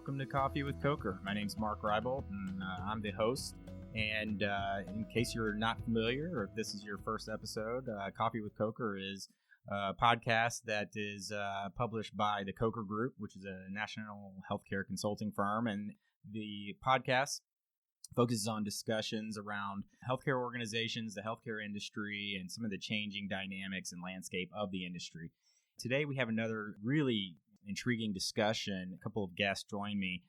welcome to Coffee with Coker. My name's Mark Reibold, and I'm the host. And in case you're not familiar, or if this is your first episode, Coffee with Coker is a podcast that is published by the Coker Group, which is a national healthcare consulting firm. And the podcast focuses on discussions around healthcare organizations, the healthcare industry, and some of the changing dynamics and landscape of the industry. Today, we have another really intriguing discussion. A couple of guests join me.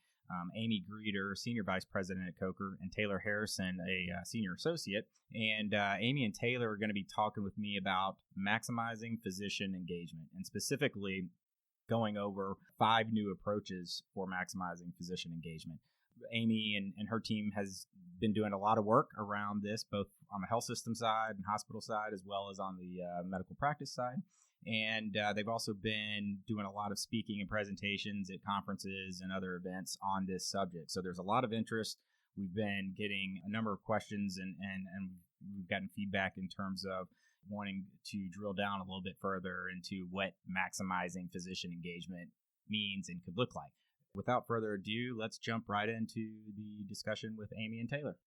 Aimee Greeter, Senior Vice President at Coker, and Taylor Harrison, a Senior Associate. And Aimee and Taylor are going to be talking with me about maximizing physician engagement, and specifically going over 5 new approaches for maximizing physician engagement. Aimee and her team has been doing a lot of work around this, both on the health system side and hospital side, as well as on the medical practice side. And they've also been doing a lot of speaking and presentations at conferences and other events on this subject. So there's a lot of interest. We've been getting a number of questions and we've gotten feedback in terms of wanting to drill down a little bit further into what maximizing physician engagement means and could look like. Without further ado, let's jump right into the discussion with Aimee and Taylor.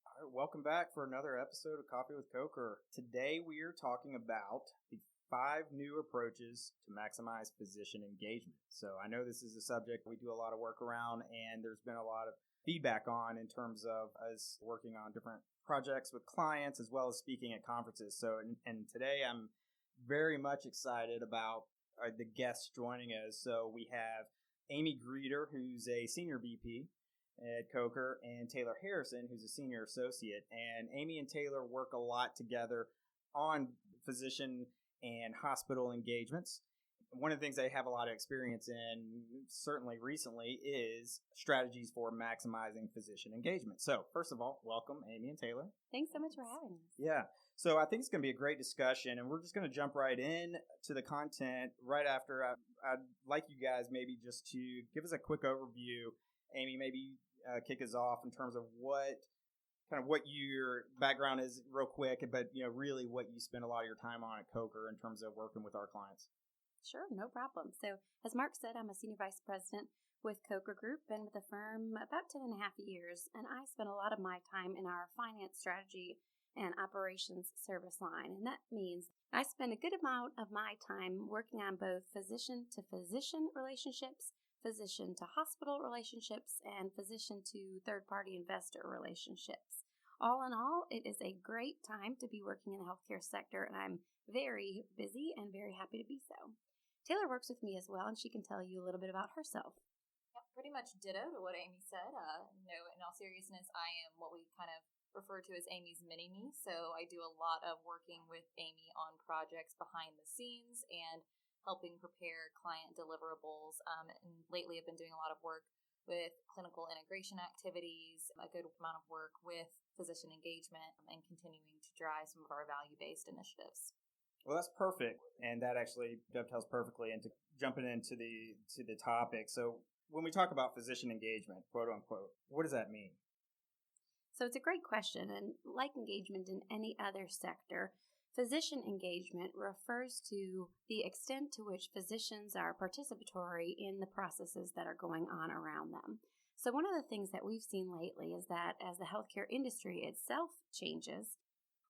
All right, welcome back for another episode of Coffee with Coker. Today we are talking about the 5 new approaches to maximize physician engagement. So I know this is a subject we do a lot of work around, and there's been a lot of feedback on in terms of us working on different projects with clients as well as speaking at conferences. So and today I'm very much excited about the guests joining us. So we have Aimee Greeter, who's a Senior VP at Coker, and Taylor Harrison, who's a Senior Associate. And Aimee and Taylor work a lot together on physician and hospital engagements. One of the things they have a lot of experience in, certainly recently, is strategies for maximizing physician engagement. So, first of all, welcome, Aimee and Taylor. Thanks so much for having us. Yeah. So I think it's going to be a great discussion, and we're just going to jump right in to the content right after. I'd like you guys maybe just to give us a quick overview. Aimee, maybe kick us off in terms of what your background is real quick, but really what you spend a lot of your time on at Coker in terms of working with our clients. Sure, no problem. So as Mark said, I'm a Senior Vice President with Coker Group, been with the firm about 10.5 years, and I spend a lot of my time in our finance strategy and operations service line. And that means I spend a good amount of my time working on both physician-to-physician relationships, physician-to-hospital relationships, and physician-to-third-party investor relationships. All in all, it is a great time to be working in the healthcare sector, and I'm very busy and very happy to be so. Taylor works with me as well, and she can tell you a little bit about herself. Yeah, pretty much ditto to what Aimee said. In all seriousness, I am what we kind of refer to as Aimee's mini-me. So I do a lot of working with Aimee on projects behind the scenes and helping prepare client deliverables. And lately I've been doing a lot of work with clinical integration activities, a good amount of work with physician engagement, and continuing to drive some of our value-based initiatives. Well, that's perfect, and that actually dovetails perfectly into jumping into the topic. So when we talk about physician engagement, quote unquote, what does that mean? So it's a great question, and like engagement in any other sector, physician engagement refers to the extent to which physicians are participatory in the processes that are going on around them. So one of the things that we've seen lately is that as the healthcare industry itself changes,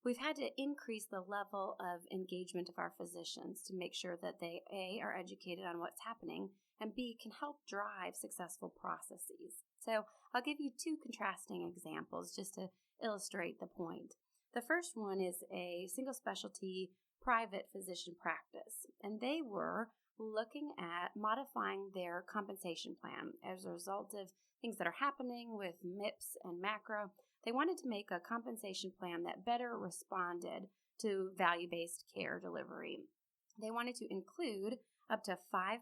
we've had to increase the level of engagement of our physicians to make sure that they, A, are educated on what's happening, and B, can help drive successful processes. So I'll give you 2 contrasting examples just to illustrate the point. The first one is a single specialty private physician practice, and they were looking at modifying their compensation plan as a result of things that are happening with MIPS and macro. They wanted to make a compensation plan that better responded to value-based care delivery. They wanted to include up to 5%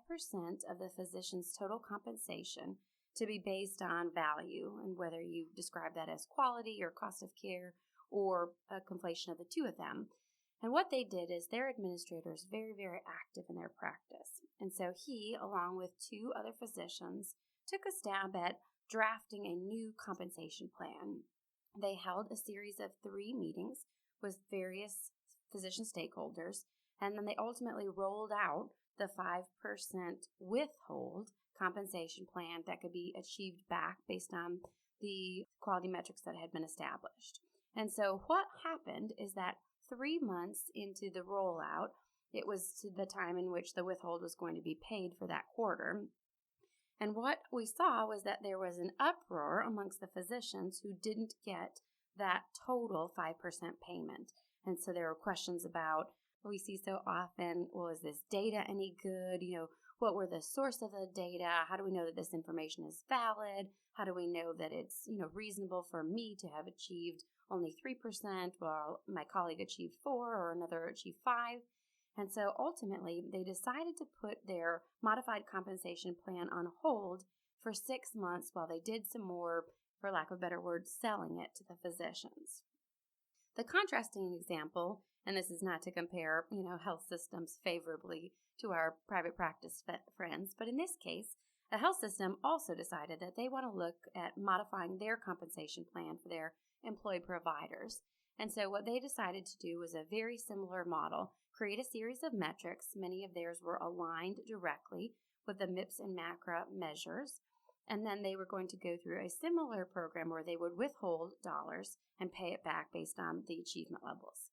of the physician's total compensation to be based on value, and whether you describe that as quality or cost of care or a conflation of the two of them. And what they did is their administrator is very, very active in their practice. And so he, along with 2 other physicians, took a stab at drafting a new compensation plan. They held a series of 3 meetings with various physician stakeholders, and then they ultimately rolled out the 5% withhold compensation plan that could be achieved back based on the quality metrics that had been established. And so what happened is that 3 months into the rollout, it was to the time in which the withhold was going to be paid for that quarter. And what we saw was that there was an uproar amongst the physicians who didn't get that total 5% payment. And so there were questions about, we see so often, well, is this data any good? What were the source of the data? How do we know that this information is valid? How do we know that it's, reasonable for me to have achieved only 3% while my colleague achieved 4 or another achieved 5? And so ultimately, they decided to put their modified compensation plan on hold for 6 months while they did some more, for lack of a better word, selling it to the physicians. The contrasting example, and this is not to compare, health systems favorably to our private practice friends, but in this case, a health system also decided that they want to look at modifying their compensation plan for their employed providers. And so what they decided to do was a very similar model, create a series of metrics. Many of theirs were aligned directly with the MIPS and MACRA measures. And then they were going to go through a similar program where they would withhold dollars and pay it back based on the achievement levels.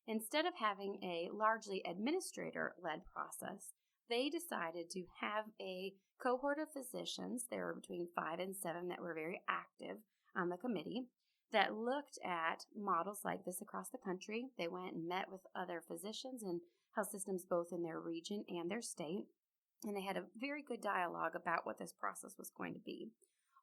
Instead of having a largely administrator-led process, they decided to have a cohort of physicians, there were between 5 and 7 that were very active on the committee, that looked at models like this across the country. They went and met with other physicians and health systems both in their region and their state, and they had a very good dialogue about what this process was going to be.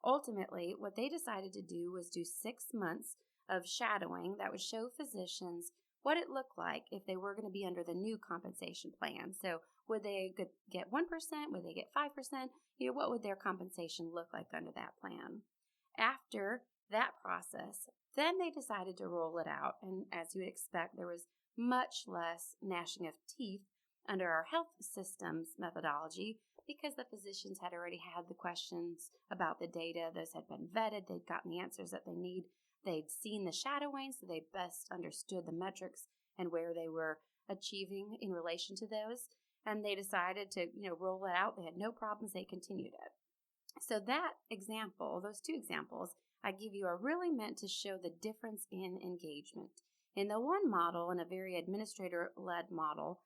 Ultimately, what they decided to do was do 6 months of shadowing that would show physicians what it looked like if they were going to be under the new compensation plan. So would they get 1%? Would they get 5%? What would their compensation look like under that plan? After that process, then they decided to roll it out. And as you would expect, there was much less gnashing of teeth under our health systems methodology because the physicians had already had the questions about the data. Those had been vetted. They'd gotten the answers that they need. They'd seen the shadowing, so they best understood the metrics and where they were achieving in relation to those. And they decided to, roll it out. They had no problems. They continued it. So that example, those 2 examples I give you are really meant to show the difference in engagement. In the one model, in a very administrator-led model,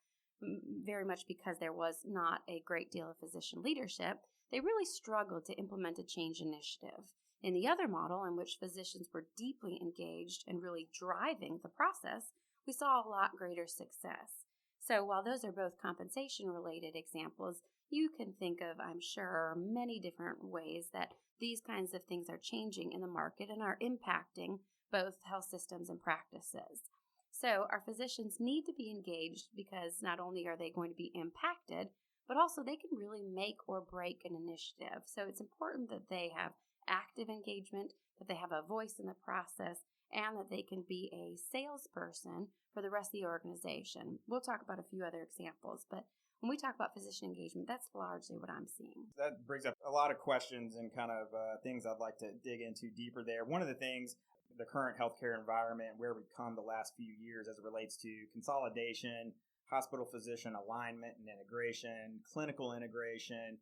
very much because there was not a great deal of physician leadership, they really struggled to implement a change initiative. In the other model, in which physicians were deeply engaged and really driving the process, we saw a lot greater success. So while those are both compensation-related examples, you can think of, I'm sure, many different ways that these kinds of things are changing in the market and are impacting both health systems and practices. So our physicians need to be engaged because not only are they going to be impacted, but also they can really make or break an initiative. So it's important that they have active engagement, that they have a voice in the process, and that they can be a salesperson for the rest of the organization. We'll talk about a few other examples, but when we talk about physician engagement, that's largely what I'm seeing. That brings up a lot of questions and kind of things I'd like to dig into deeper there. One of the things, the current healthcare environment, where we've come the last few years as it relates to consolidation, hospital-physician alignment and integration, clinical integration.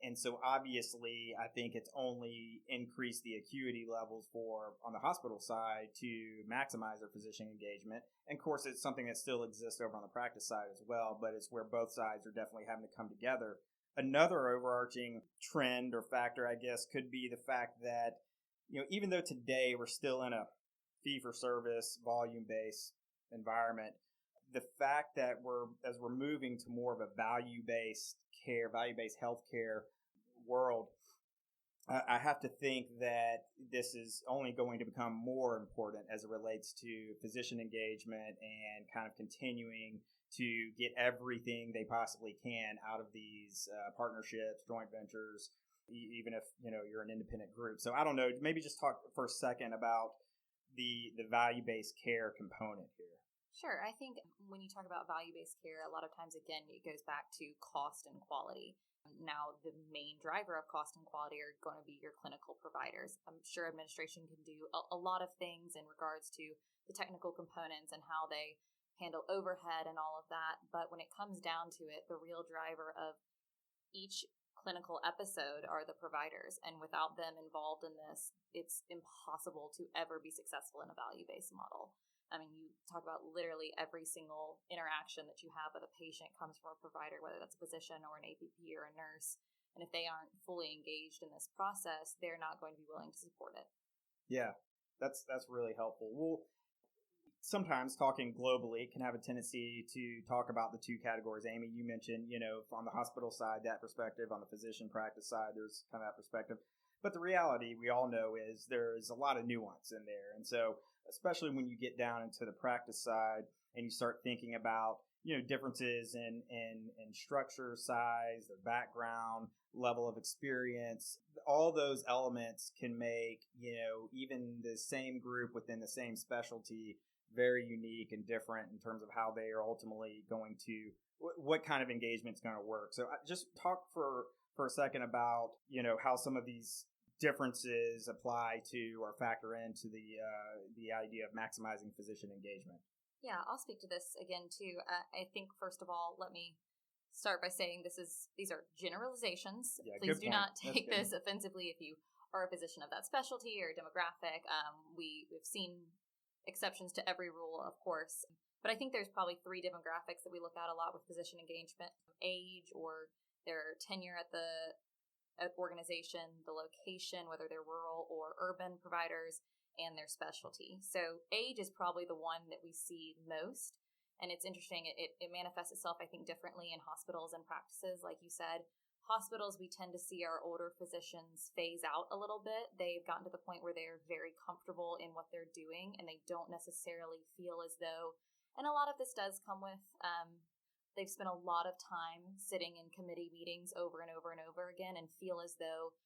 And so obviously, I think it's only increased the acuity levels on the hospital side to maximize their physician engagement. And of course, it's something that still exists over on the practice side as well, but it's where both sides are definitely having to come together. Another overarching trend or factor, I guess, could be the fact that, even though today we're still in a fee-for-service, volume-based environment, the fact that as we're moving to more of a value-based healthcare world, I have to think that this is only going to become more important as it relates to physician engagement and kind of continuing to get everything they possibly can out of these partnerships, joint ventures, even if you're an independent group. So I don't know, maybe just talk for a second about the value-based care component here. Sure. I think when you talk about value-based care, a lot of times, again, it goes back to cost and quality. Now, the main driver of cost and quality are going to be your clinical providers. I'm sure administration can do a lot of things in regards to the technical components and how they handle overhead and all of that. But when it comes down to it, the real driver of each clinical episode are the providers. And without them involved in this, it's impossible to ever be successful in a value-based model. I mean, you talk about literally every single interaction that you have with a patient comes from a provider, whether that's a physician or an APP or a nurse. And if they aren't fully engaged in this process, they're not going to be willing to support it. Yeah, that's really helpful. Well, sometimes talking globally can have a tendency to talk about the two categories. Aimee, you mentioned, on the hospital side, that perspective, on the physician practice side, there's kind of that perspective. But the reality we all know is there's a lot of nuance in there. And so, especially when you get down into the practice side and you start thinking about, differences in structure, size, their background, level of experience, all those elements can make, even the same group within the same specialty very unique and different in terms of how they are ultimately going to, what kind of engagement is going to work. So just talk for a second about, how some of these differences apply to or factor into the idea of maximizing physician engagement. Yeah, I'll speak to this again too. I think first of all, let me start by saying these are generalizations. Yeah, please do point. not take this offensively if you are a physician of that specialty or demographic. We've seen exceptions to every rule, of course. But I think there's probably 3 demographics that we look at a lot with physician engagement: age or their tenure at the organization, the location, whether they're rural or urban providers, and their specialty. So age is probably the one that we see most. And it's interesting, it manifests itself, I think, differently in hospitals and practices. Like you said, hospitals, we tend to see our older physicians phase out a little bit. They've gotten to the point where they're very comfortable in what they're doing, and they don't necessarily feel as though, and a lot of this does come with, they've spent a lot of time sitting in committee meetings over and over and over again and feel as though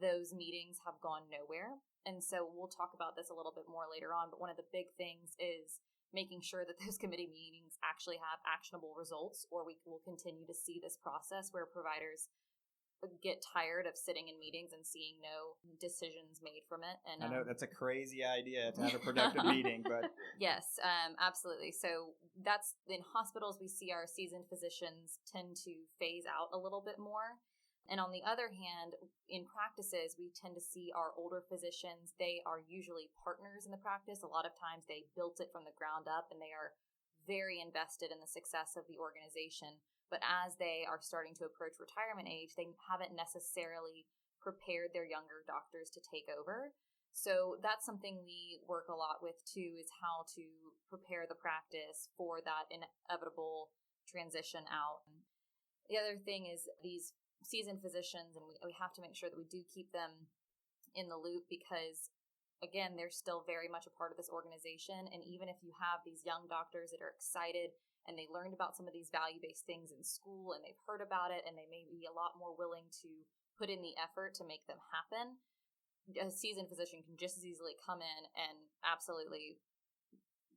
those meetings have gone nowhere. And so we'll talk about this a little bit more later on, but one of the big things is making sure that those committee meetings actually have actionable results, or we will continue to see this process where providers get tired of sitting in meetings and seeing no decisions made from it. And I know that's a crazy idea to have a productive meeting, but yes, absolutely. So that's in hospitals, we see our seasoned physicians tend to phase out a little bit more. And on the other hand, in practices, we tend to see our older physicians. They are usually partners in the practice. A lot of times they built it from the ground up and they are very invested in the success of the organization. But as they are starting to approach retirement age, they haven't necessarily prepared their younger doctors to take over. So that's something we work a lot with too, is how to prepare the practice for that inevitable transition out. The other thing is these seasoned physicians, and we have to make sure that we do keep them in the loop because, again, they're still very much a part of this organization. And even if you have these young doctors that are excited and they learned about some of these value-based things in school and they've heard about it and they may be a lot more willing to put in the effort to make them happen, a seasoned physician can just as easily come in and absolutely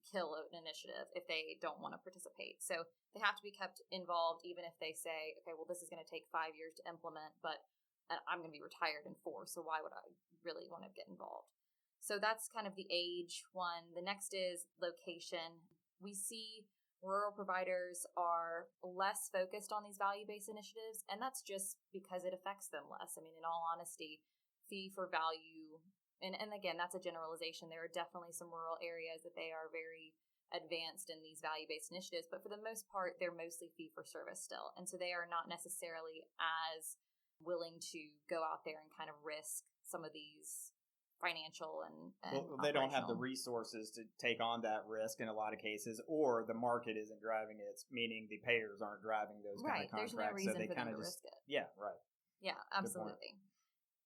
kill an initiative if they don't want to participate. So they have to be kept involved, even if they say, okay, well, this is going to take 5 years to implement, but I'm going to be retired in 4, so why would I really want to get involved? So that's kind of the age one. The next is location. We see rural providers are less focused on these value-based initiatives, and that's just because it affects them less. I mean, in all honesty, fee for value, and again, that's a generalization. There are definitely some rural areas that they are very advanced in these value-based initiatives, but for the most part, they're mostly fee for service still. And so they are not necessarily as willing to go out there and kind of risk some of these financial and well, they don't have the resources to take on that risk in a lot of cases, or the market isn't driving it, meaning the payers aren't driving those kind of contracts. There's no reason so they for them to just risk it. Yeah, right. Yeah, absolutely.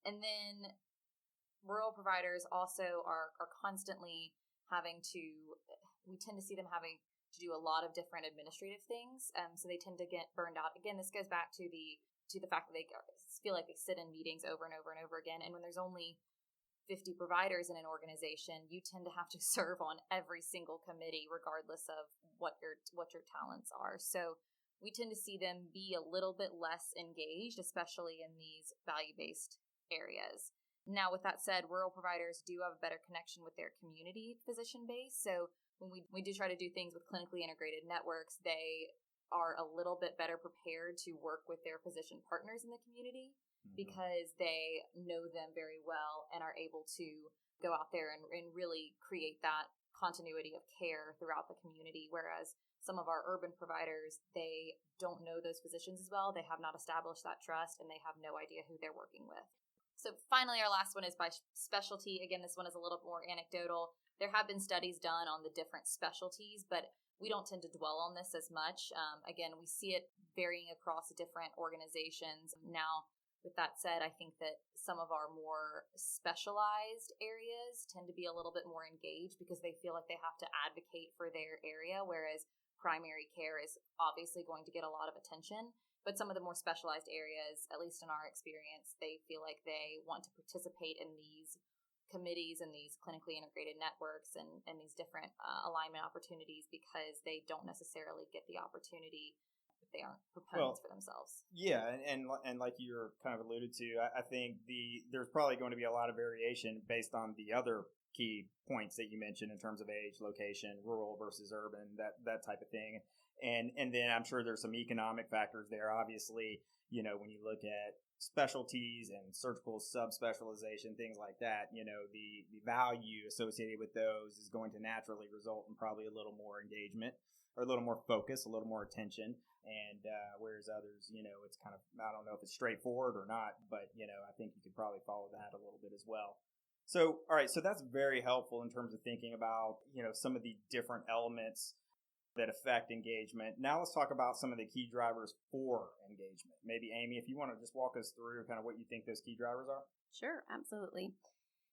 And then rural providers also are constantly having to, we tend to see them having to do a lot of different administrative things. So they tend to get burned out. Again, this goes back to the fact that they feel like they sit in meetings over and over and over again. And when there's only 50 providers in an organization, you tend to have to serve on every single committee, regardless of what your talents are. So we tend to see them be a little bit less engaged, especially in these value-based areas. Now, with that said, rural providers do have a better connection with their community physician base. So when we do try to do things with clinically integrated networks, they are a little bit better prepared to work with their physician partners in the community because they know them very well and are able to go out there and really create that continuity of care throughout the community. Whereas some of our urban providers, they don't know those physicians as well. They have not established that trust and they have no idea who they're working with. So finally, our last one is by specialty. Again, this one is a little more anecdotal. There have been studies done on the different specialties, but we don't tend to dwell on this as much. Again, we see it varying across different organizations. Now, with that said, I think that some of our more specialized areas tend to be a little bit more engaged because they feel like they have to advocate for their area, whereas primary care is obviously going to get a lot of attention. But some of the more specialized areas, at least in our experience, they feel like they want to participate in these committees and these clinically integrated networks and these different alignment opportunities because they don't necessarily get the opportunity if they aren't proponents for themselves. Yeah, and like you were kind of alluded to, I think there's probably going to be a lot of variation based on the other key points that you mentioned in terms of age, location, rural versus urban, that type of thing. And then I'm sure there's some economic factors there. Obviously, when you look at specialties and surgical subspecialization, things like that, the value associated with those is going to naturally result in probably a little more engagement or a little more focus, a little more attention. And whereas others, it's kind of, I don't know if it's straightforward or not, but, I think you could probably follow that a little bit as well. So, all right, so that's very helpful in terms of thinking about, some of the different elements that affect engagement. Now let's talk about some of the key drivers for engagement. Maybe Aimee, if you want to just walk us through kind of what you think those key drivers are. Sure, absolutely.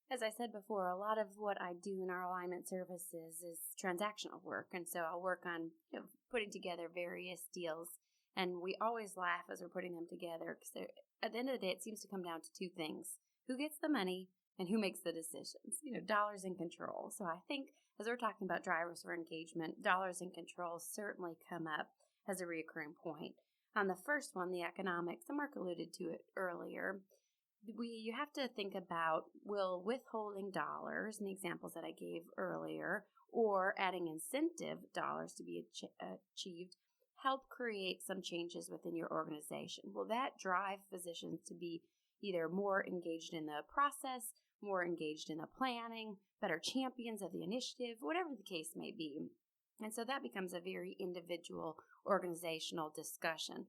As I said before, a lot of what I do in our alignment services is transactional work. And so I'll work on putting together various deals. And we always laugh as we're putting them together because at the end of the day, it seems to come down to two things. Who gets the money and who makes the decisions? Dollars and control. So I think as we're talking about drivers for engagement, dollars and control certainly come up as a recurring point. On the first one, the economics, and Mark alluded to it earlier, you have to think about, will withholding dollars, in the examples that I gave earlier, or adding incentive dollars to be achieved, help create some changes within your organization? Will that drive physicians to be either more engaged in the process, more engaged in the planning, better champions of the initiative, whatever the case may be? And so that becomes a very individual organizational discussion.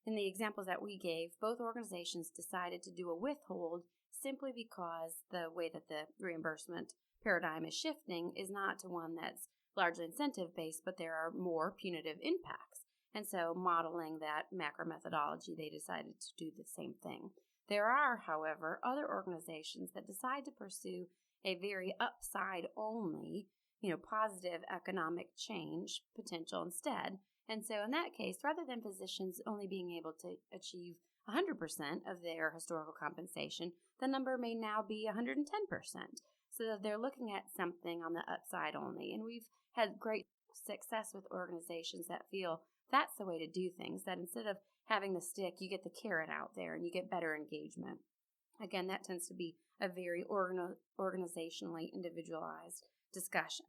In the examples that we gave, both organizations decided to do a withhold simply because the way that the reimbursement paradigm is shifting is not to one that's largely incentive-based, but there are more punitive impacts. And so modeling that macro methodology, they decided to do the same thing. There are, however, other organizations that decide to pursue a very upside-only, positive economic change potential instead. And so in that case, rather than physicians only being able to achieve 100% of their historical compensation, the number may now be 110%. So that they're looking at something on the upside only. And we've had great success with organizations that feel that's the way to do things, that instead of having the stick, you get the carrot out there and you get better engagement. Again, that tends to be a very organizationally individualized discussion.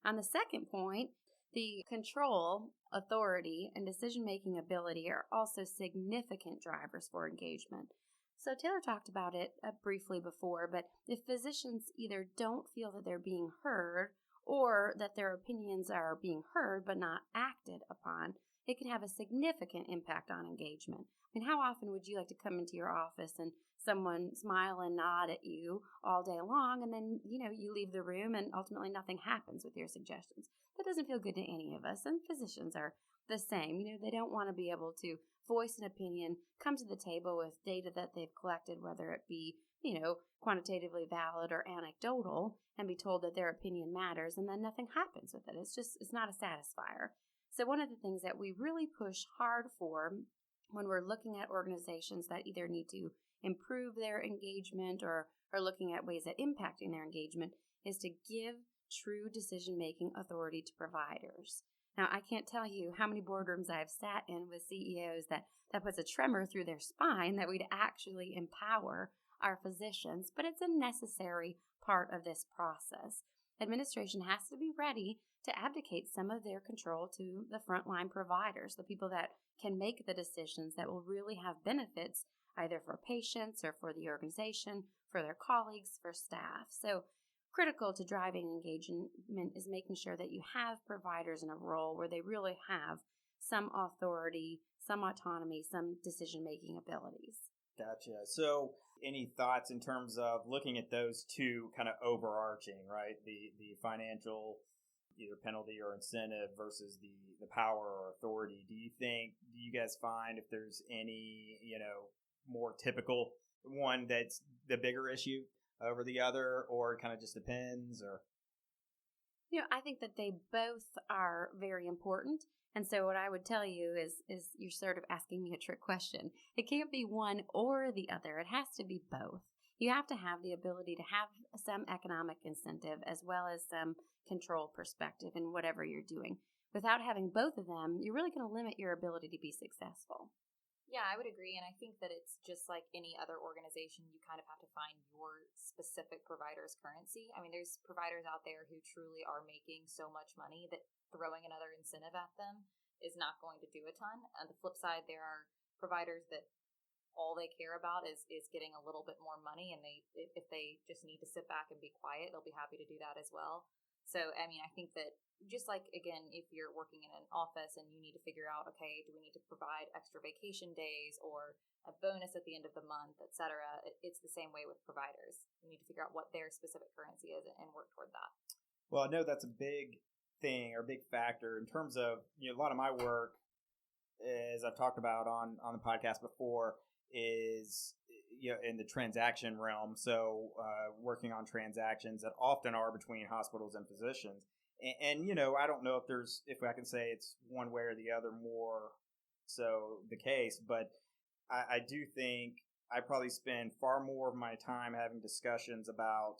On the second point, the control, authority, and decision-making ability are also significant drivers for engagement. So Taylor talked about it briefly before, but if physicians either don't feel that they're being heard or that their opinions are being heard but not acted upon, it can have a significant impact on engagement. I mean, how often would you like to come into your office and someone smile and nod at you all day long, and then, you leave the room and ultimately nothing happens with your suggestions? That doesn't feel good to any of us, and physicians are the same. They don't want to be able to voice an opinion, come to the table with data that they've collected, whether it be, quantitatively valid or anecdotal, and be told that their opinion matters, and then nothing happens with it. It's not a satisfier. So one of the things that we really push hard for when we're looking at organizations that either need to improve their engagement or are looking at ways at impacting their engagement is to give true decision-making authority to providers. Now, I can't tell you how many boardrooms I've sat in with CEOs that puts a tremor through their spine that we'd actually empower our physicians, but it's a necessary part of this process. administration has to be ready to abdicate some of their control to the frontline providers, the people that can make the decisions that will really have benefits either for patients or for the organization, for their colleagues, for staff. So critical to driving engagement is making sure that you have providers in a role where they really have some authority, some autonomy, some decision-making abilities. Gotcha. So any thoughts in terms of looking at those two kind of overarching, right? The financial either penalty or incentive versus the power or authority. Do you guys find if there's any, more typical one that's the bigger issue over the other, or it kind of just depends? Or I think that they both are very important. And so what I would tell you is you're sort of asking me a trick question. It can't be one or the other. It has to be both. You have to have the ability to have some economic incentive as well as some control perspective in whatever you're doing. Without having both of them, you're really going to limit your ability to be successful. Yeah, I would agree. And I think that it's just like any other organization, you kind of have to find your specific provider's currency. I mean, there's providers out there who truly are making so much money that throwing another incentive at them is not going to do a ton. On the flip side, there are providers that all they care about is getting a little bit more money, and if they just need to sit back and be quiet, they'll be happy to do that as well. So, I mean, I think that just like, again, if you're working in an office and you need to figure out, okay, do we need to provide extra vacation days or a bonus at the end of the month, et cetera, it's the same way with providers. You need to figure out what their specific currency is and work toward that. Well, I know that's a big thing or big factor in terms of, a lot of my work, as I've talked about on the podcast before, is in the transaction realm. So working on transactions that often are between hospitals and physicians. And I don't know if I can say it's one way or the other more so the case, but I do think I probably spend far more of my time having discussions about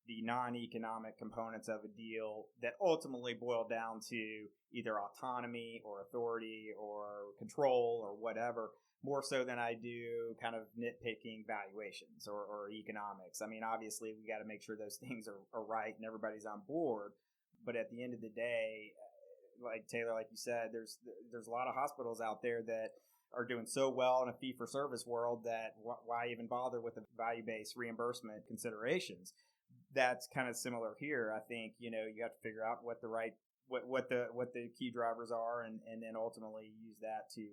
the non-economic components of a deal that ultimately boil down to either autonomy or authority or control or whatever, more so than I do kind of nitpicking valuations or economics. I mean, obviously, we got to make sure those things are right and everybody's on board. But at the end of the day, like Taylor, like you said, there's a lot of hospitals out there that are doing so well in a fee-for-service world that why even bother with the value-based reimbursement considerations? That's kind of similar here. I think, you have to figure out what the key drivers are and then ultimately use that to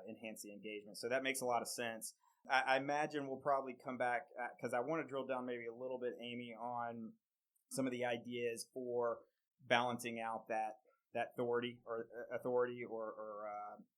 enhance the engagement. So that makes a lot of sense. I imagine we'll probably come back because I want to drill down maybe a little bit, Aimee, on some of the ideas for balancing out that authority or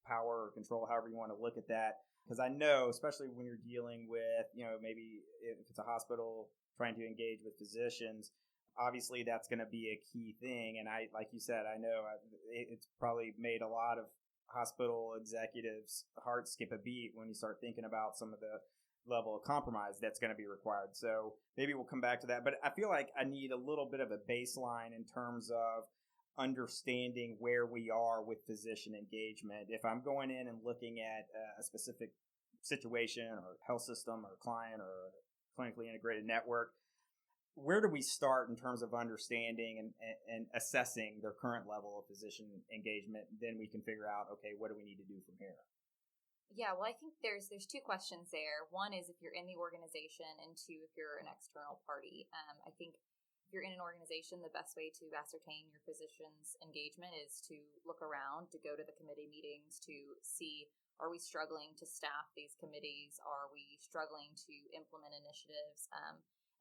power or control, however you want to look at that. Because I know, especially when you're dealing with, maybe if it's a hospital trying to engage with physicians, obviously that's going to be a key thing. And I, like you said, I know it's probably made a lot of hospital executives' hearts skip a beat when you start thinking about some of the level of compromise that's going to be required. So maybe we'll come back to that. But I feel like I need a little bit of a baseline in terms of understanding where we are with physician engagement. If I'm going in and looking at a specific situation or health system or client or clinically integrated network, where do we start in terms of understanding and assessing their current level of physician engagement? Then we can figure out, okay, what do we need to do from here? Yeah, well, I think there's two questions there. One is if you're in the organization, and two, if you're an external party. I think if you're in an organization, the best way to ascertain your physician's engagement is to look around, to go to the committee meetings, to see, are we struggling to staff these committees? Are we struggling to implement initiatives?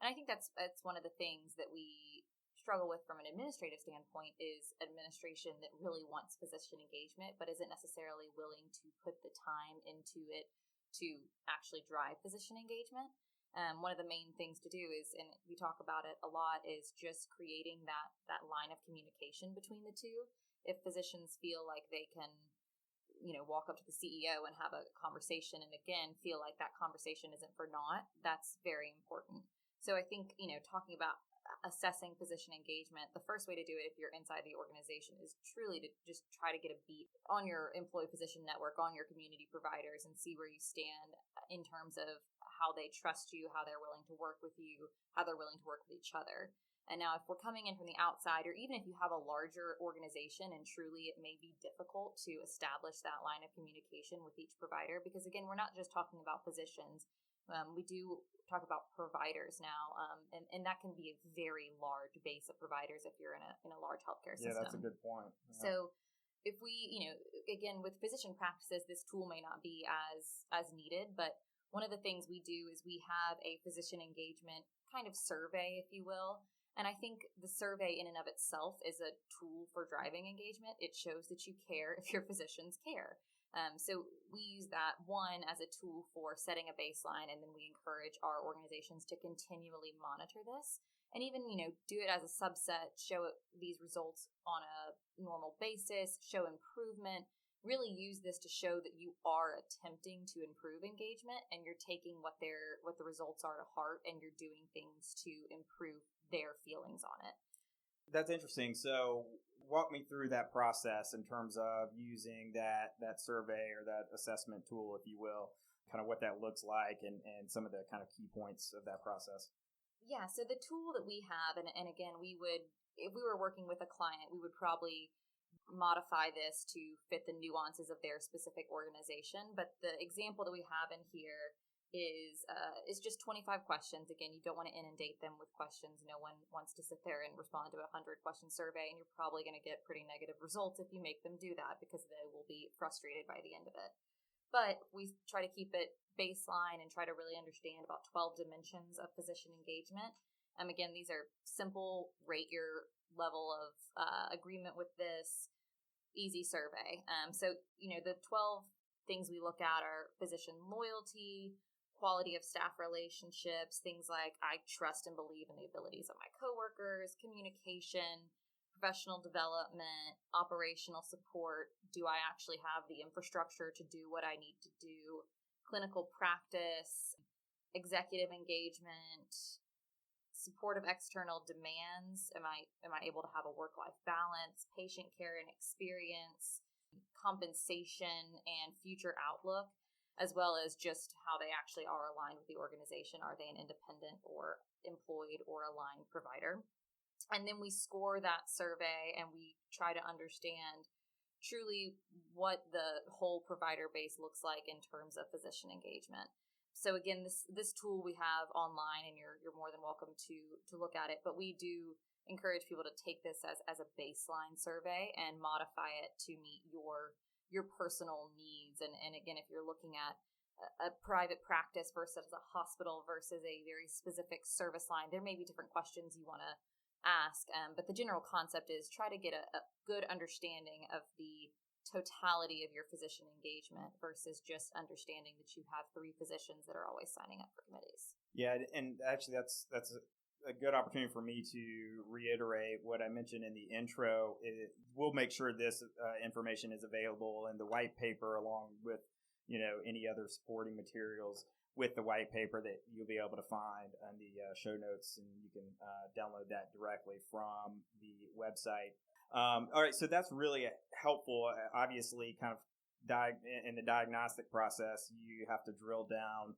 And I think that's one of the things that we struggle with from an administrative standpoint is administration that really wants physician engagement, but isn't necessarily willing to put the time into it to actually drive physician engagement. One of the main things to do is, and we talk about it a lot, is just creating that line of communication between the two. If physicians feel like they can, walk up to the CEO and have a conversation and again, feel like that conversation isn't for naught, that's very important. So I think, talking about assessing physician engagement, the first way to do it if you're inside the organization is truly to just try to get a beat on your employee physician network, on your community providers, and see where you stand in terms of how they trust you, how they're willing to work with you, how they're willing to work with each other. And now if we're coming in from the outside, or even if you have a larger organization and truly it may be difficult to establish that line of communication with each provider, because again, we're not just talking about physicians. We do talk about providers now, and that can be a very large base of providers if you're in a large healthcare system. Yeah, that's a good point. Yeah. So if we, again, with physician practices, this tool may not be as needed, but one of the things we do is we have a physician engagement kind of survey, if you will. And I think the survey in and of itself is a tool for driving engagement. It shows that you care if your physicians care. So we use that, one, as a tool for setting a baseline, and then we encourage our organizations to continually monitor this. And even, do it as a subset, show these results on a normal basis, show improvement, really use this to show that you are attempting to improve engagement and you're taking what the results are to heart and you're doing things to improve their feelings on it. That's interesting. So walk me through that process in terms of using that survey or that assessment tool, if you will, kind of what that looks like and some of the kind of key points of that process. Yeah, so the tool that we have, and again, if we were working with a client, we would probably modify this to fit the nuances of their specific organization. But the example that we have in here is just 25 questions. Again, you don't want to inundate them with questions. No one wants to sit there and respond to a 100-question survey, and you're probably going to get pretty negative results if you make them do that because they will be frustrated by the end of it. But we try to keep it baseline and try to really understand about 12 dimensions of physician engagement. Again, these are simple, rate your level of agreement with this, easy survey. So, the 12 things we look at are physician loyalty, quality of staff relationships, things like I trust and believe in the abilities of my coworkers, communication, professional development, operational support. Do I actually have the infrastructure to do what I need to do? Clinical practice, executive engagement, support of external demands. Am I able to have a work-life balance, patient care and experience, compensation and future outlook, as well as just how they actually are aligned with the organization. Are they an independent or employed or aligned provider? And then we score that survey and we try to understand truly what the whole provider base looks like in terms of physician engagement. So again, this tool we have online, and you're more than welcome to look at it. But we do encourage people to take this as a baseline survey and modify it to meet your personal needs. And again, if you're looking at a private practice versus a hospital versus a very specific service line, there may be different questions you want to ask. But the general concept is try to get a good understanding of the totality of your physician engagement versus just understanding that you have 3 physicians that are always signing up for committees. Yeah, and actually that's a good opportunity for me to reiterate what I mentioned in the intro. We'll make sure this information is available in the white paper along with any other supporting materials with the white paper that you'll be able to find on the show notes, and you can download that directly from the website. All right, so that's really helpful. Obviously, kind of in the diagnostic process, you have to drill down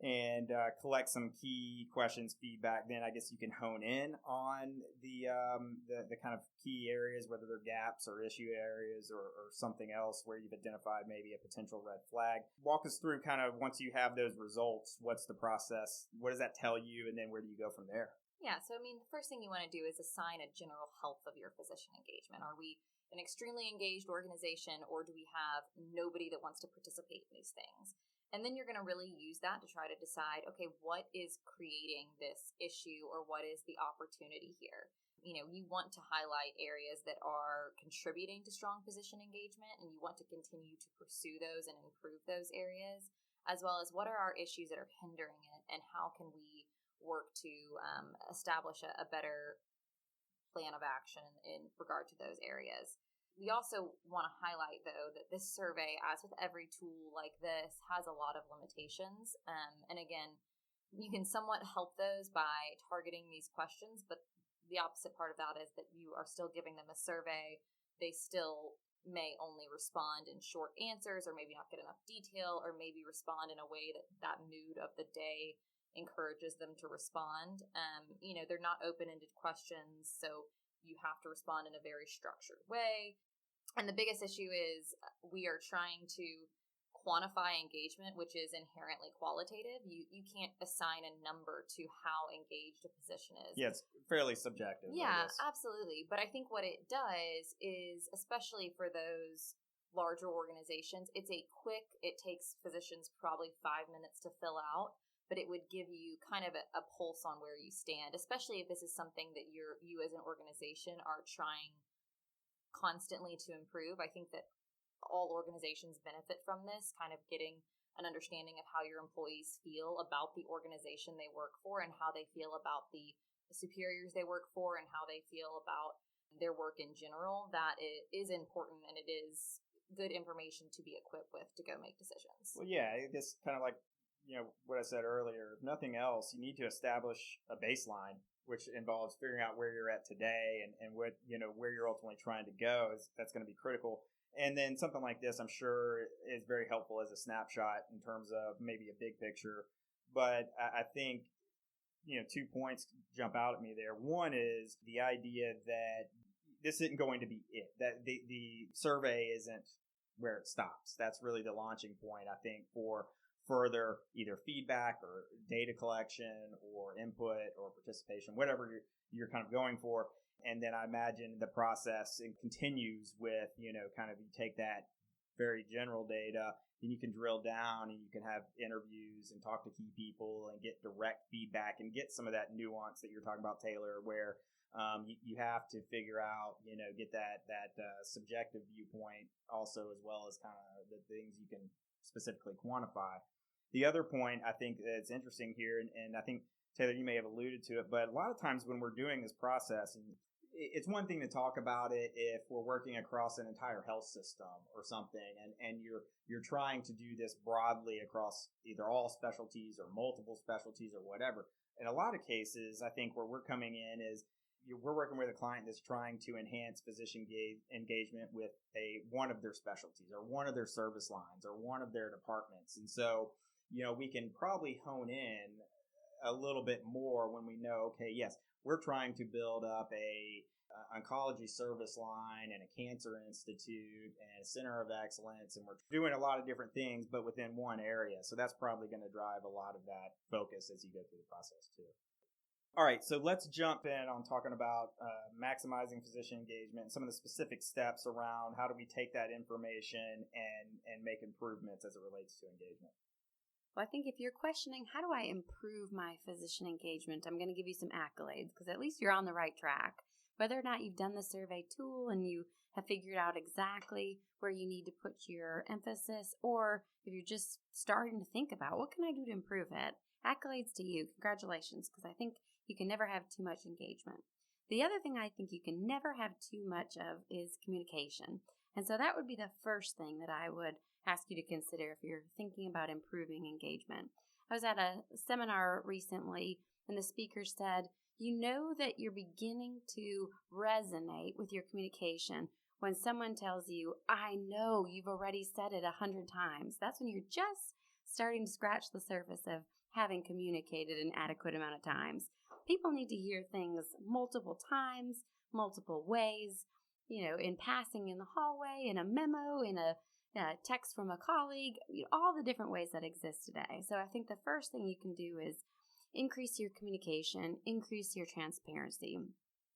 and collect some key questions, feedback. Then I guess you can hone in on the kind of key areas, whether they're gaps or issue areas or something else where you've identified maybe a potential red flag. Walk us through kind of once you have those results, what's the process? What does that tell you? And then where do you go from there? Yeah, so the first thing you want to do is assign a general health of your physician engagement. Are we an extremely engaged organization, or do we have nobody that wants to participate in these things? And then you're going to really use that to try to decide, okay, what is creating this issue or what is the opportunity here? You want to highlight areas that are contributing to strong physician engagement, and you want to continue to pursue those and improve those areas, as well as what are our issues that are hindering it and how can we work to establish a better plan of action in regard to those areas. We also want to highlight, though, that this survey, as with every tool like this, has a lot of limitations. And again, you can somewhat help those by targeting these questions, but the opposite part of that is that you are still giving them a survey. They still may only respond in short answers, or maybe not get enough detail, or maybe respond in a way that mood of the day encourages them to respond. They're not open-ended questions, so you have to respond in a very structured way. And the biggest issue is we are trying to quantify engagement, which is inherently qualitative. You can't assign a number to how engaged a physician is. Yeah, it's fairly subjective. Yeah, absolutely. But I think what it does is, especially for those larger organizations, it takes physicians probably 5 minutes to fill out, but it would give you kind of a pulse on where you stand, especially if this is something that you as an organization are trying constantly to improve. I think that all organizations benefit from this, kind of getting an understanding of how your employees feel about the organization they work for and how they feel about the superiors they work for and how they feel about their work in general. That it is important, and it is good information to be equipped with to go make decisions. Well, yeah, it's kind of like, what I said earlier. If nothing else, you need to establish a baseline, which involves figuring out where you're at today and what, where you're ultimately trying to go. That's going to be critical. And then something like this, I'm sure, is very helpful as a snapshot in terms of maybe a big picture. But I think, 2 points jump out at me there. One is the idea that this isn't going to be it, that the survey isn't where it stops. That's really the launching point, I think, for further either feedback or data collection or input or participation, whatever you're kind of going for. And then I imagine the process continues with, kind of you take that very general data and you can drill down and you can have interviews and talk to key people and get direct feedback and get some of that nuance that you're talking about, Taylor, where you have to figure out, get that subjective viewpoint also, as well as kind of the things you can specifically quantify. The other point I think that's interesting here, and I think, Taylor, you may have alluded to it, but a lot of times when we're doing this process, and it's one thing to talk about it if we're working across an entire health system or something, and you're trying to do this broadly across either all specialties or multiple specialties or whatever. In a lot of cases, I think where we're coming in is we're working with a client that's trying to enhance physician engagement with one of their specialties or one of their service lines or one of their departments. And so, we can probably hone in a little bit more when we know, okay, yes, we're trying to build up a oncology service line and a cancer institute and a center of excellence, and we're doing a lot of different things, but within one area. So that's probably going to drive a lot of that focus as you go through the process too. All right, so let's jump in on talking about maximizing physician engagement and some of the specific steps around how do we take that information and make improvements as it relates to engagement. Well, I think if you're questioning, how do I improve my physician engagement, I'm going to give you some accolades because at least you're on the right track. Whether or not you've done the survey tool and you have figured out exactly where you need to put your emphasis, or if you're just starting to think about what can I do to improve it, accolades to you. Congratulations, because I think you can never have too much engagement. The other thing I think you can never have too much of is communication. And so that would be the first thing that I would ask you to consider if you're thinking about improving engagement. I was at a seminar recently and the speaker said, you know that you're beginning to resonate with your communication when someone tells you, I know you've already said it 100 times. That's when you're just starting to scratch the surface of having communicated an adequate amount of times. People need to hear things multiple times, multiple ways, in passing in the hallway, in a memo, in a text from a colleague, all the different ways that exist today. So I think the first thing you can do is increase your communication, increase your transparency.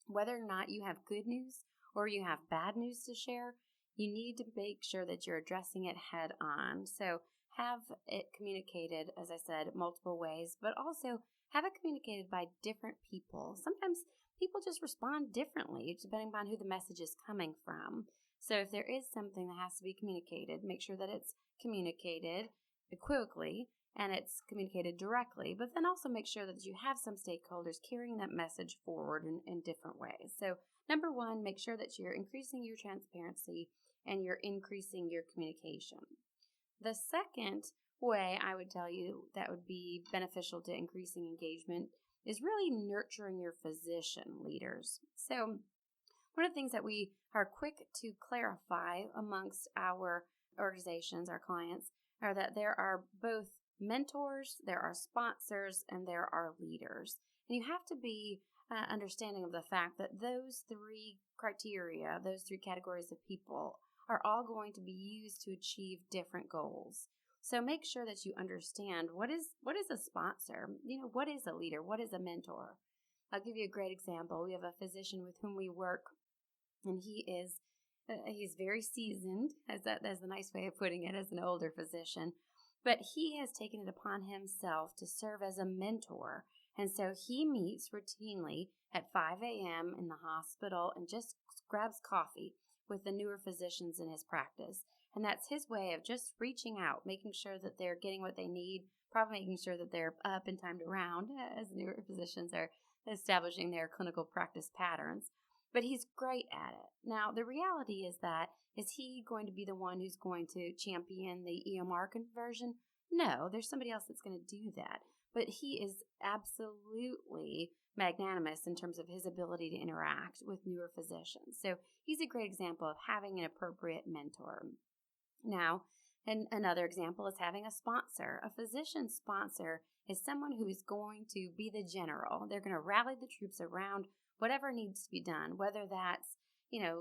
Whether or not you have good news or you have bad news to share, you need to make sure that you're addressing it head on. So have it communicated, as I said, multiple ways, but also have it communicated by different people. Sometimes people just respond differently depending upon who the message is coming from. So if there is something that has to be communicated, make sure that it's communicated equivocally and it's communicated directly, but then also make sure that you have some stakeholders carrying that message forward in different ways. So number one, make sure that you're increasing your transparency and you're increasing your communication. The second way I would tell you that would be beneficial to increasing engagement is really nurturing your physician leaders. So one of the things that we are quick to clarify amongst our organizations, our clients, are that there are both mentors, there are sponsors, and there are leaders. And you have to be understanding of the fact that those three criteria, those three categories of people are all going to be used to achieve different goals. So make sure that you understand what is a sponsor, what is a leader, what is a mentor. I'll give you a great example. We have a physician with whom we work, and he's very seasoned, that's the nice way of putting it, as an older physician. But he has taken it upon himself to serve as a mentor. And so he meets routinely at 5 a.m. in the hospital and just grabs coffee with the newer physicians in his practice. And that's his way of just reaching out, making sure that they're getting what they need, probably making sure that they're up and timed around as newer physicians are establishing their clinical practice patterns. But he's great at it. Now, the reality is he going to be the one who's going to champion the EMR conversion? No, there's somebody else that's going to do that. But he is absolutely magnanimous in terms of his ability to interact with newer physicians. So he's a great example of having an appropriate mentor. Now, and another example is having a sponsor. A physician sponsor is someone who is going to be the general. They're going to rally the troops around whatever needs to be done, whether that's,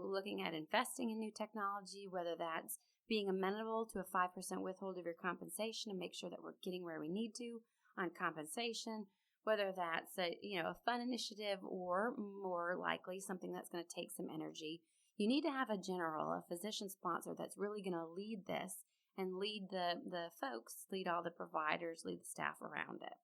looking at investing in new technology, whether that's being amenable to a 5% withhold of your compensation and make sure that we're getting where we need to on compensation, whether that's a fun initiative or more likely something that's going to take some energy. You need to have a general, a physician sponsor that's really going to lead this and lead the folks, lead all the providers, lead the staff around it.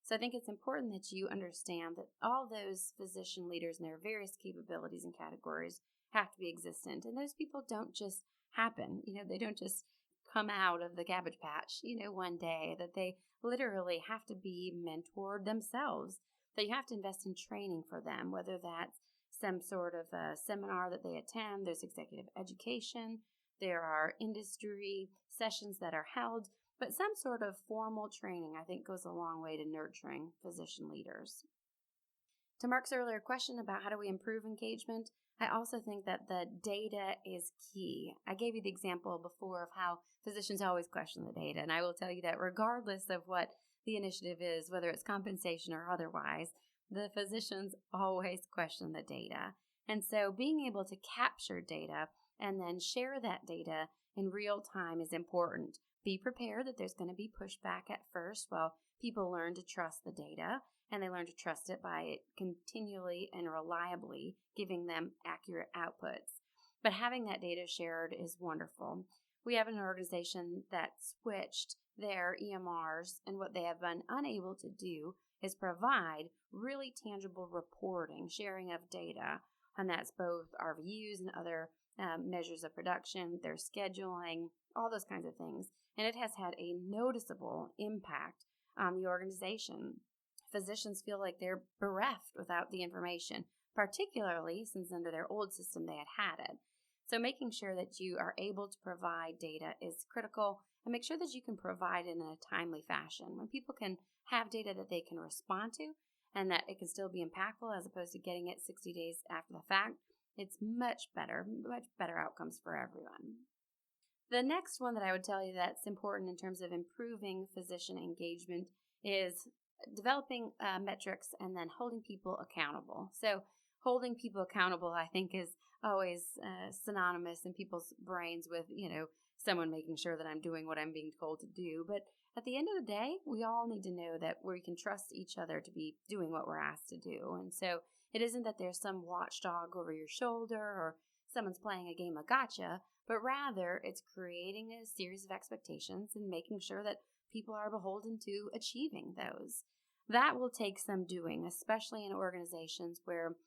So I think it's important that you understand that all those physician leaders and their various capabilities and categories have to be existent. And those people don't just happen. They don't just come out of the Cabbage Patch, one day, that they literally have to be mentored themselves. That you have to invest in training for them, whether that's some sort of a seminar that they attend, there's executive education, there are industry sessions that are held, but some sort of formal training, I think, goes a long way to nurturing physician leaders. To Mark's earlier question about how do we improve engagement, I also think that the data is key. I gave you the example before of how physicians always question the data, and I will tell you that regardless of what the initiative is, whether it's compensation or otherwise, the physicians always question the data. And so being able to capture data and then share that data in real time is important. Be prepared that there's going to be pushback at first while people learn to trust the data, and they learn to trust it by continually and reliably giving them accurate outputs. But having that data shared is wonderful. We have an organization that switched their EMRs, and what they have been unable to do is provide really tangible reporting, sharing of data, and that's both RVUs and other measures of production, their scheduling, all those kinds of things. And it has had a noticeable impact on the organization. Physicians feel like they're bereft without the information, particularly since under their old system they had it. So making sure that you are able to provide data is critical, and make sure that you can provide it in a timely fashion. When people can have data that they can respond to and that it can still be impactful as opposed to getting it 60 days after the fact, it's much better outcomes for everyone. The next one that I would tell you that's important in terms of improving physician engagement is developing metrics and then holding people accountable. So holding people accountable, I think, is always synonymous in people's brains with, someone making sure that I'm doing what I'm being told to do. But at the end of the day, we all need to know that we can trust each other to be doing what we're asked to do. And so it isn't that there's some watchdog over your shoulder or someone's playing a game of gotcha, but rather it's creating a series of expectations and making sure that people are beholden to achieving those. That will take some doing, especially in organizations where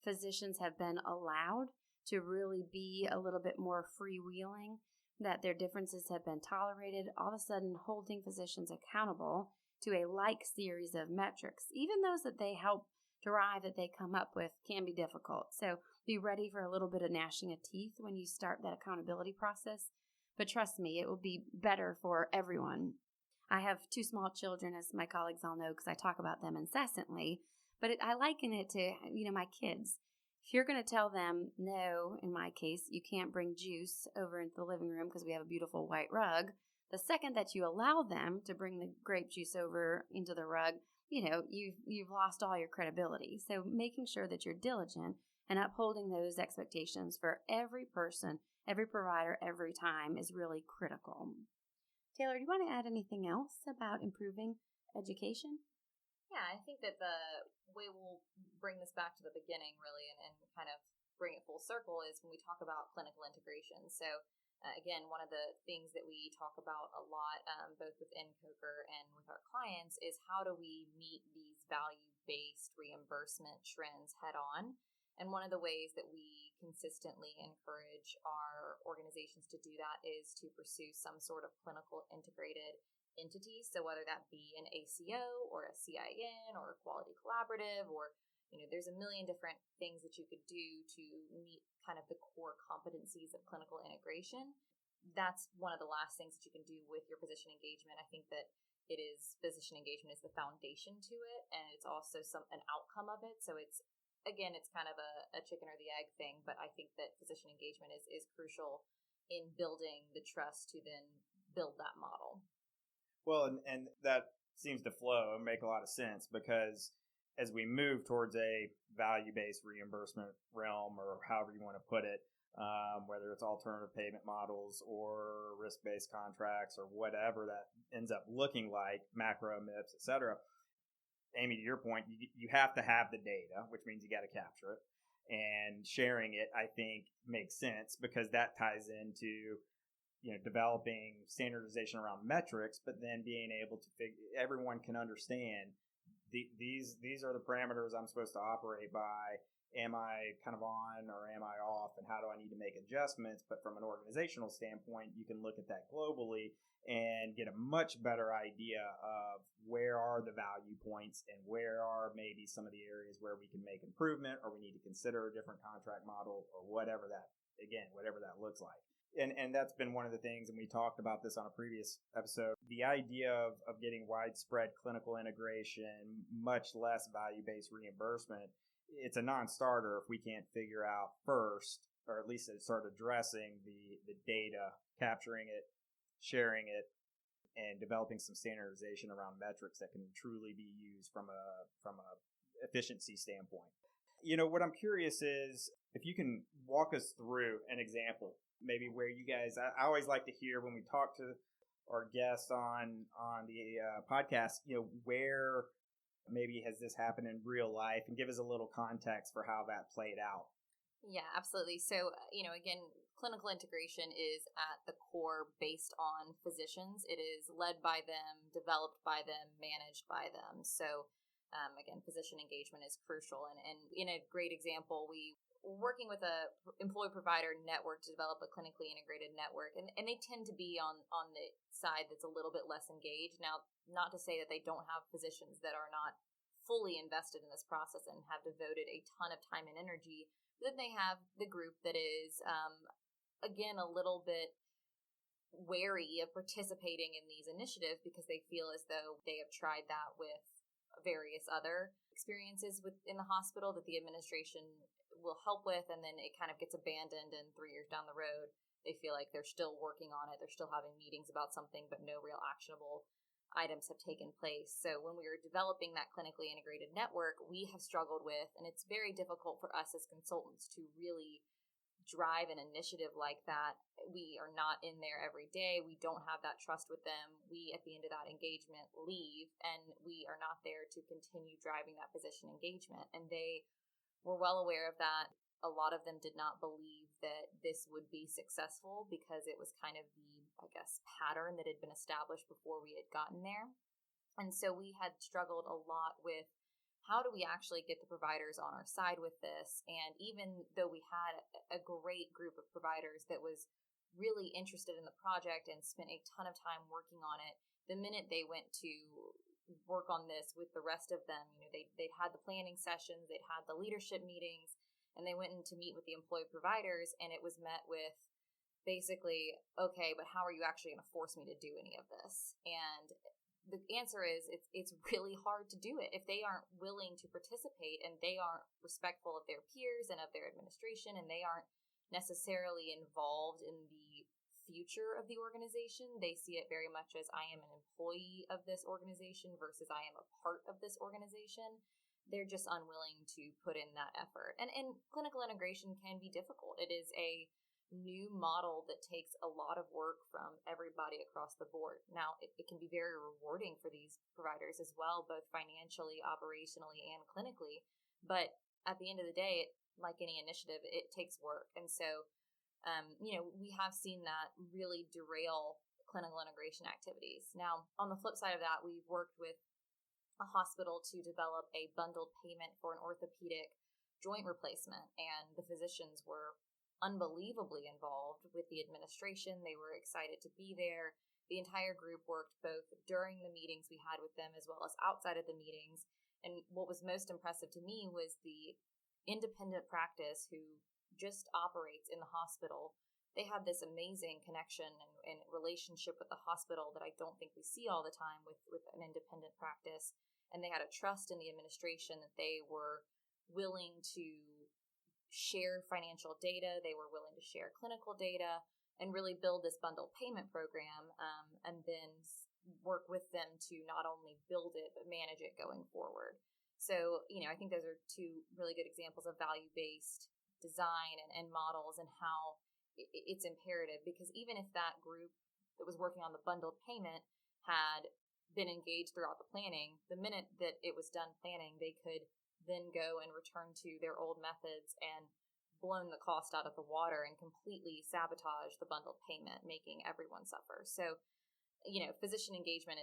physicians have been allowed to really be a little bit more freewheeling, that their differences have been tolerated. All of a sudden, holding physicians accountable to a like series of metrics, even those that they help derive, that they come up with, can be difficult. So be ready for a little bit of gnashing of teeth when you start that accountability process. But trust me, it will be better for everyone. I have 2 small children, as my colleagues all know, because I talk about them incessantly. But I liken it to, my kids. If you're going to tell them, no, in my case, you can't bring juice over into the living room because we have a beautiful white rug, The second that you allow them to bring the grape juice over into the rug, you've lost all your credibility. So making sure that you're diligent and upholding those expectations for every person, every provider, every time is really critical. Taylor, do you want to add anything else about improving education? Yeah, I think that the way we'll bring this back to the beginning, really, and kind of bring it full circle is when we talk about clinical integration. So, again, one of the things that we talk about a lot, both within CwC and with our clients, is how do we meet these value-based reimbursement trends head-on? And one of the ways that we consistently encourage our organizations to do that is to pursue some sort of clinical integrated entity. So whether that be an ACO or a CIN or a quality collaborative, or there's a million different things that you could do to meet kind of the core competencies of clinical integration. That's one of the last things that you can do with your physician engagement. I think that physician engagement is the foundation to it, and it's also an outcome of it. So it's kind of a chicken or the egg thing, but I think that physician engagement is crucial in building the trust to then build that model. Well, and that seems to flow and make a lot of sense, because as we move towards a value-based reimbursement realm, or however you want to put it, whether it's alternative payment models or risk-based contracts or whatever that ends up looking like, macro, MIPS, et cetera, Aimee, to your point, you have to have the data, which means you got to capture it. And sharing it, I think, makes sense, because that ties into developing standardization around metrics, but then being able to everyone can understand these are the parameters I'm supposed to operate by. Am I kind of on or am I off, and how do I need to make adjustments? But from an organizational standpoint, you can look at that globally and get a much better idea of where are the value points and where are maybe some of the areas where we can make improvement, or we need to consider a different contract model, or whatever that looks like. And that's been one of the things, and we talked about this on a previous episode, the idea of getting widespread clinical integration, much less value-based reimbursement. It's a non-starter if we can't figure out first, or at least start addressing the data, capturing it, sharing it, and developing some standardization around metrics that can truly be used from a efficiency standpoint. What I'm curious is if you can walk us through an example, maybe where you guys, I always like to hear when we talk to our guests on the podcast, where maybe has this happened in real life, and give us a little context for how that played out. Yeah, absolutely. So, again, clinical integration is at the core based on physicians. It is led by them, developed by them, managed by them. So, again, physician engagement is crucial. And in a great example, we're working with a employee provider network to develop a clinically integrated network. And they tend to be on the side that's a little bit less engaged. Now, not to say that they don't have physicians that are not fully invested in this process and have devoted a ton of time and energy. Then they have the group that is, again, a little bit wary of participating in these initiatives because they feel as though they have tried that with various other experiences within the hospital that the administration will help with, and then it kind of gets abandoned, and 3 years down the road, they feel like they're still working on it. They're still having meetings about something, but no real actionable items have taken place. So when we were developing that clinically integrated network, we have struggled with, and it's very difficult for us as consultants to really drive an initiative like that. We are not in there every day. We don't have that trust with them. We, at the end of that engagement, leave, and we are not there to continue driving that physician engagement. And they were well aware of that. A lot of them did not believe that this would be successful because it was kind of the, pattern that had been established before we had gotten there. And so we had struggled a lot with how do we actually get the providers on our side with this? And even though we had a great group of providers that was really interested in the project and spent a ton of time working on it, the minute they went to work on this with the rest of them, they'd had the planning sessions, they'd had the leadership meetings, and they went in to meet with the employee providers, and it was met with basically, okay, but how are you actually going to force me to do any of this? And the answer is it's really hard to do it if they aren't willing to participate, and they aren't respectful of their peers and of their administration, and they aren't necessarily involved in the future of the organization. They see it very much as I am an employee of this organization versus I am a part of this organization. They're just unwilling to put in that effort. And clinical integration can be difficult. It is a new model that takes a lot of work from everybody across the board. Now, it can be very rewarding for these providers as well, both financially, operationally, and clinically. But at the end of the day, like any initiative, it takes work. And so, we have seen that really derail clinical integration activities. Now, on the flip side of that, we've worked with a hospital to develop a bundled payment for an orthopedic joint replacement, and the physicians were unbelievably involved with the administration. They were excited to be there. The entire group worked both during the meetings we had with them as well as outside of the meetings. And what was most impressive to me was the independent practice who just operates in the hospital. They have this amazing connection and relationship with the hospital that I don't think we see all the time with an independent practice. And they had a trust in the administration that they were willing to share financial data. They were willing to share clinical data and really build this bundle payment program, and then work with them to not only build it, but manage it going forward. So, I think those are two really good examples of value-based design and models, and how it's imperative, because even if that group that was working on the bundled payment had been engaged throughout the planning, the minute that it was done planning, they could then go and return to their old methods and blown the cost out of the water and completely sabotage the bundled payment, making everyone suffer. So, physician engagement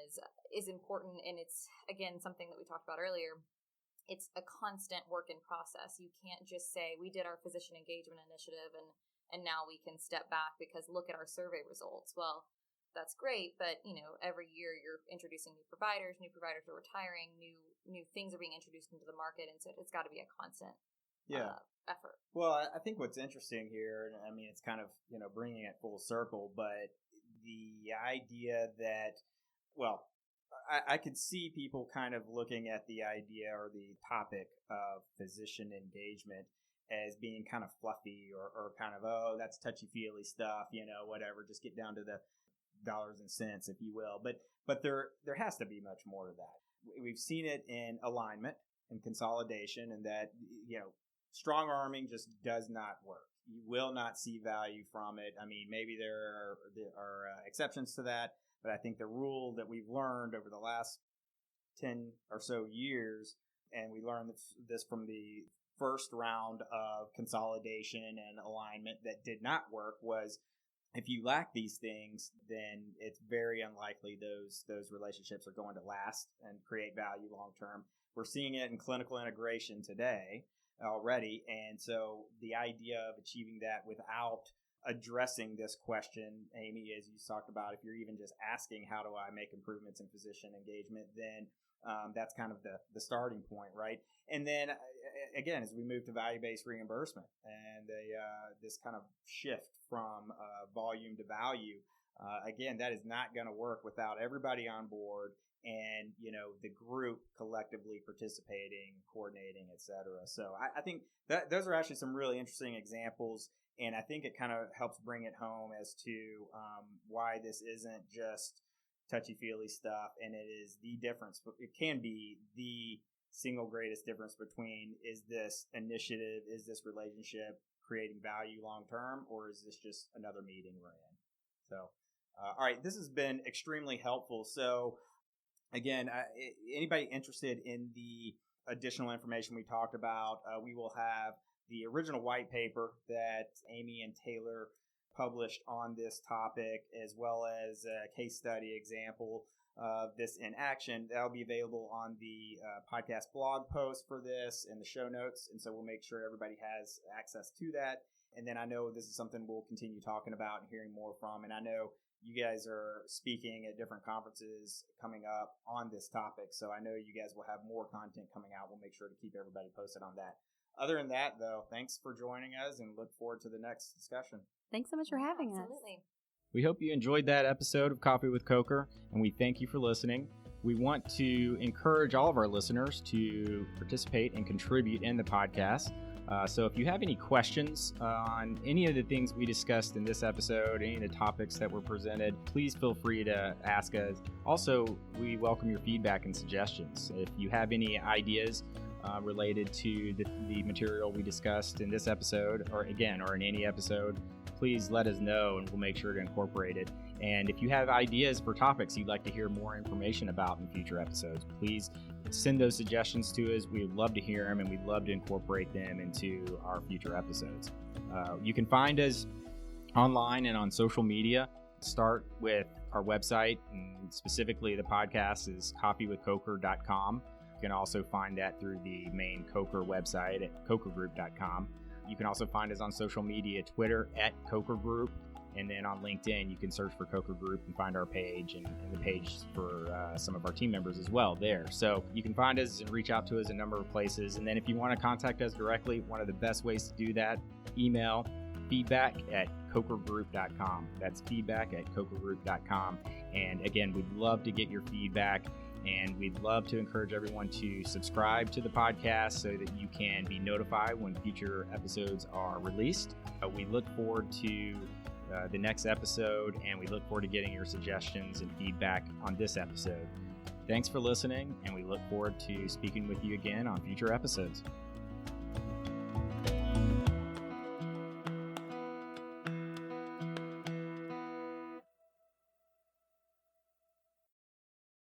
is important, and it's, again, something that we talked about earlier. It's a constant work in process. You can't just say, we did our physician engagement initiative and now we can step back because look at our survey results. Well, that's great, but every year you're introducing new providers are retiring, new things are being introduced into the market, and so it's got to be a constant effort. Well, I think what's interesting here, and I mean, it's kind of bringing it full circle, but the idea that, well, I could see people kind of looking at the idea or the topic of physician engagement as being kind of fluffy or kind of, oh, that's touchy-feely stuff, whatever, just get down to the dollars and cents, if you will. But there has to be much more to that. We've seen it in alignment and consolidation, and that, strong arming just does not work. You will not see value from it. I mean, maybe there are exceptions to that, but I think the rule that we've learned over the last 10 or so years, and we learned this from the first round of consolidation and alignment that did not work, was if you lack these things, then it's very unlikely those relationships are going to last and create value long term. We're seeing it in clinical integration today already, and so the idea of achieving that without addressing this question, Aimee, as you talked about, if you're even just asking how do I make improvements in physician engagement, then that's kind of the starting point, right? And then again, as we move to value-based reimbursement and this kind of shift from volume to value, again, that is not going to work without everybody on board and the group collectively participating, coordinating, et cetera. So I think that those are actually some really interesting examples, and I think it kind of helps bring it home as to why this isn't just touchy-feely stuff, and it is the difference. It can be the single greatest difference between, is this initiative, is this relationship creating value long-term, or is this just another meeting we're in? So, all right, this has been extremely helpful. So, again, anybody interested in the additional information we talked about, we will have the original white paper that Aimee and Taylor published on this topic, as well as a case study example of this in action. That'll be available on the podcast blog post for this and the show notes, and so we'll make sure everybody has access to that. And then I know this is something we'll continue talking about and hearing more from, and I know you guys are speaking at different conferences coming up on this topic, so I know you guys will have more content coming out. We'll make sure to keep everybody posted on that. Other than that, though, thanks for joining us, and look forward to the next discussion. Thanks so much for having us. Absolutely. We hope you enjoyed that episode of Coffee with Coker, and we thank you for listening. We want to encourage all of our listeners to participate and contribute in the podcast. So if you have any questions on any of the things we discussed in this episode, any of the topics that were presented, please feel free to ask us. Also, we welcome your feedback and suggestions. If you have any ideas related to the material we discussed in this episode, or in any episode, please let us know and we'll make sure to incorporate it. And if you have ideas for topics you'd like to hear more information about in future episodes, please send those suggestions to us. We'd love to hear them and we'd love to incorporate them into our future episodes. You can find us online and on social media. Start with our website, and specifically the podcast is coffeewithcoker.com. You can also find that through the main Coker website at cokergroup.com. You can also find us on social media, Twitter at Coker Group, and then on LinkedIn, you can search for Coker Group and find our page and the page for some of our team members as well there. So you can find us and reach out to us a number of places. And then if you want to contact us directly, one of the best ways to do that, email feedback@cokergroup.com. That's feedback@cokergroup.com. And again, we'd love to get your feedback. And we'd love to encourage everyone to subscribe to the podcast so that you can be notified when future episodes are released. We look forward to the next episode, and we look forward to getting your suggestions and feedback on this episode. Thanks for listening, and we look forward to speaking with you again on future episodes.